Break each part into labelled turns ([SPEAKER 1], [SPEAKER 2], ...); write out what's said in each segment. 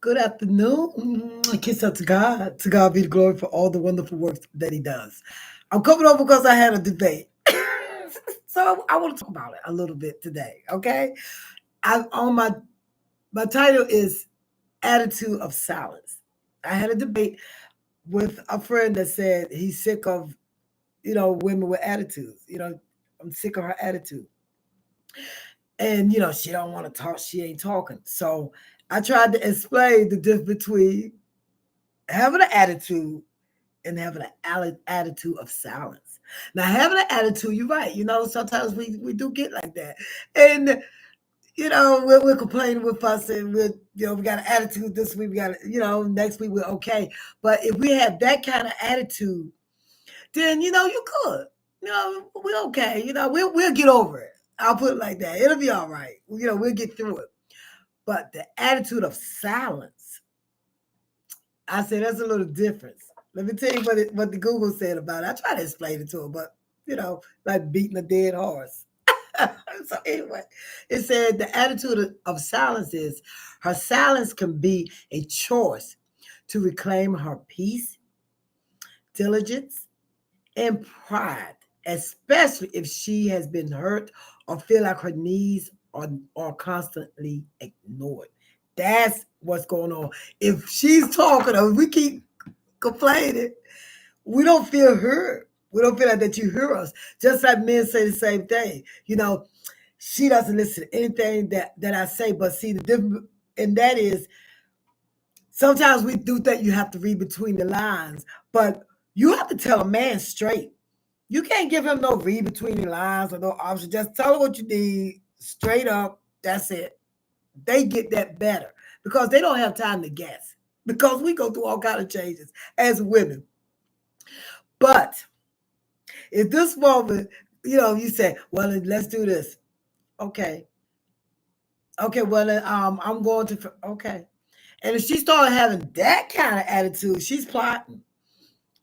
[SPEAKER 1] Good afternoon. Kiss up to God. To God be the glory for all the wonderful works that He does. I'm coming over because I had a debate. So I want to talk about it a little bit today. Okay. I on my title is Attitude of Silence. I had a debate with a friend that said he's sick of, women with attitudes. I'm sick of her attitude. And she don't want to talk, she ain't talking. So I tried to explain the difference between having an attitude and having an attitude of silence. Now, having an attitude, you're right. Sometimes we do get like that. And, we're complaining with us and we got an attitude this week, we got, next week we're okay. But if we have that kind of attitude, then, you could. We're okay. We'll get over it. I'll put it like that. It'll be all right. We'll get through it. But the attitude of silence, I say that's a little difference. Let me tell you what the Google said about it. I try to explain it to her, but like beating a dead horse. So anyway, it said the attitude of silence is her silence can be a choice to reclaim her peace, diligence, and pride, especially if she has been hurt or feel like her needs are constantly ignored. That's what's going on. If she's talking or we keep complaining, we don't feel heard. We don't feel like that you hear us. Just like men say the same thing. She doesn't listen to anything that I say, but see the difference, and that is sometimes we do think you have to read between the lines, but you have to tell a man straight. You can't give him no read between the lines or no option. Just tell him what you need straight up. That's it. They get that better because they don't have time to guess because we go through all kind of changes as women. But if this woman, you say, well, let's do this. Okay. Okay, well, I'm going to, okay. And if she started having that kind of attitude, she's plotting.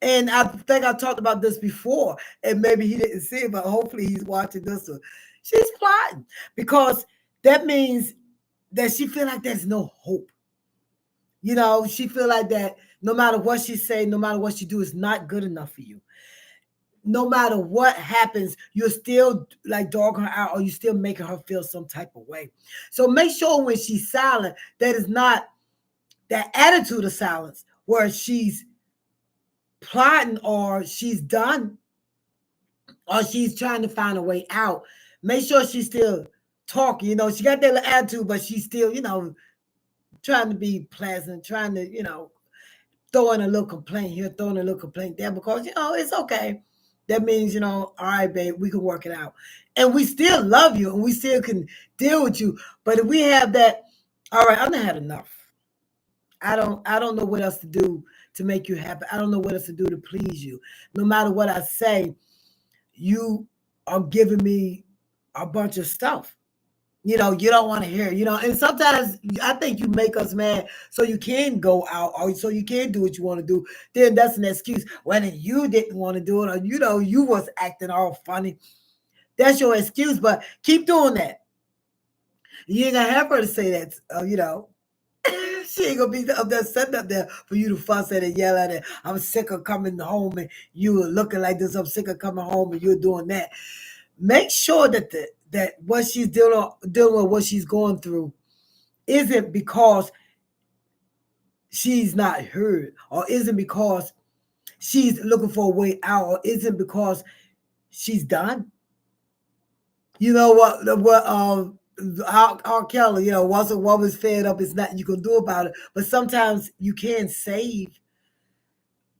[SPEAKER 1] And I think I talked about this before, and maybe he didn't see it, but hopefully he's watching this one. She's plotting because that means that she feel like there's no hope. She feel like that no matter what she say, no matter what she do, is not good enough for you. No matter what happens, you're still like dogging her out or you still making her feel some type of way. So make sure when she's silent, that is not that attitude of silence where she's plotting or she's done or she's trying to find a way out. Make sure she's still talking. She got that little attitude, but she's still, trying to be pleasant, trying to, throwing a little complaint here, throwing a little complaint there because, it's okay. That means, all right, babe, we can work it out. And we still love you and we still can deal with you. But if we have that, all right, I've had enough. I don't know what else to do to make you happy. I don't know what else to do to please you. No matter what I say, you are giving me a bunch of stuff. You don't want to hear, and sometimes I think you make us mad so you can go out or so you can do what you want to do. Then that's an excuse. Well, then you didn't want to do it or, you was acting all funny. That's your excuse, but keep doing that. You ain't gonna have her to say that, she ain't gonna be up there sitting up there for you to fuss at and yell at it. I'm sick of coming home and you are looking like this. I'm sick of coming home and you're doing that. Make sure that what she's dealing with, what she's going through, isn't because she's not heard, or isn't because she's looking for a way out, or isn't because she's done. You know what R. Kelly, once a woman's fed up, it's nothing you can do about it. But sometimes you can save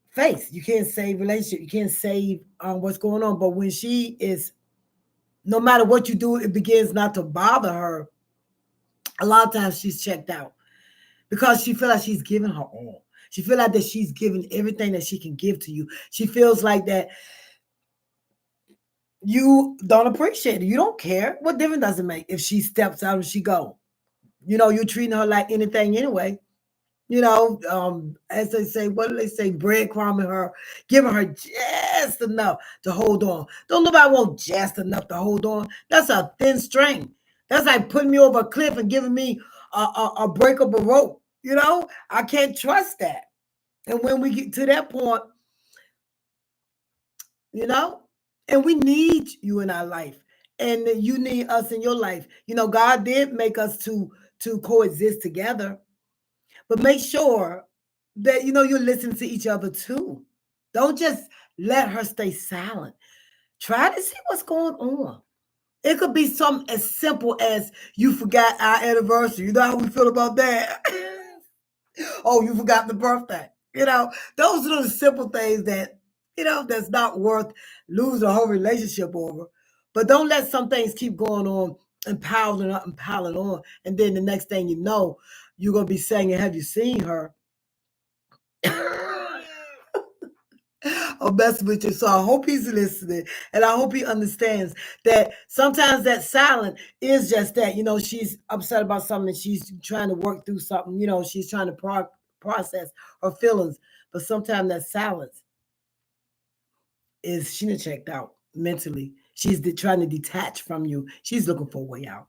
[SPEAKER 1] face, you can't save relationship, you can't save what's going on. But when she is, no matter what you do, it begins not to bother her. A lot of times she's checked out because she feels like she's giving her all. She feels like that she's giving everything that she can give to you. She feels like that you don't appreciate it. You don't care. What difference does it make if she steps out and she go? You're treating her like anything anyway. As they say, what do they say? Breadcrumbing her, giving her just enough to hold on. Don't nobody want just enough to hold on. That's a thin string. That's like putting me over a cliff and giving me a breakable rope. I can't trust that. And when we get to that point, and we need you in our life, and you need us in your life. God did make us to coexist together, but make sure that you're listening to each other too. Don't just let her stay silent. Try to see what's going on. It could be something as simple as you forgot our anniversary. You know how we feel about that? Oh, you forgot the birthday. Those are the simple things that, that's not worth losing a whole relationship over. But don't let some things keep going on and piling up and piling on. And then the next thing you know, you're going to be saying, have you seen her? I'm messing with you. So I hope he's listening, and I hope he understands that sometimes that silent is just that. She's upset about something, and she's trying to work through something. She's trying to process her feelings, but sometimes that silence is she checked out mentally. She's trying to detach from you. She's looking for a way out.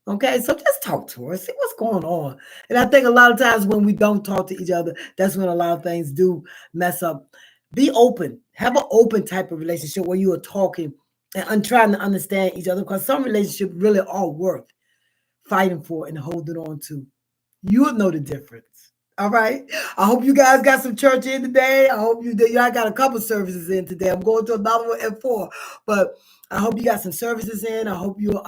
[SPEAKER 1] Okay, so just talk to her, see what's going on. And I think a lot of times when we don't talk to each other, that's when a lot of things do mess up. Be open. Have an open type of relationship where you are talking and trying to understand each other, because some relationships really are worth fighting for and holding on to. You'll know the difference. All right. I hope you guys got some church in today. I hope y'all got a couple services in today. I'm going to another one at 4, but I hope you got some services in. I hope you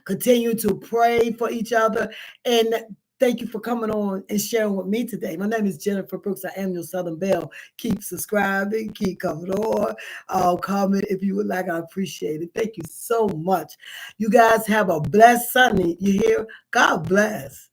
[SPEAKER 1] continue to pray for each other. And thank you for coming on and sharing with me today. My name is Jennifer Brooks. I am your Southern Belle. Keep subscribing. Keep coming on. Comment if you would like. I appreciate it. Thank you so much. You guys have a blessed Sunday. You hear? God bless.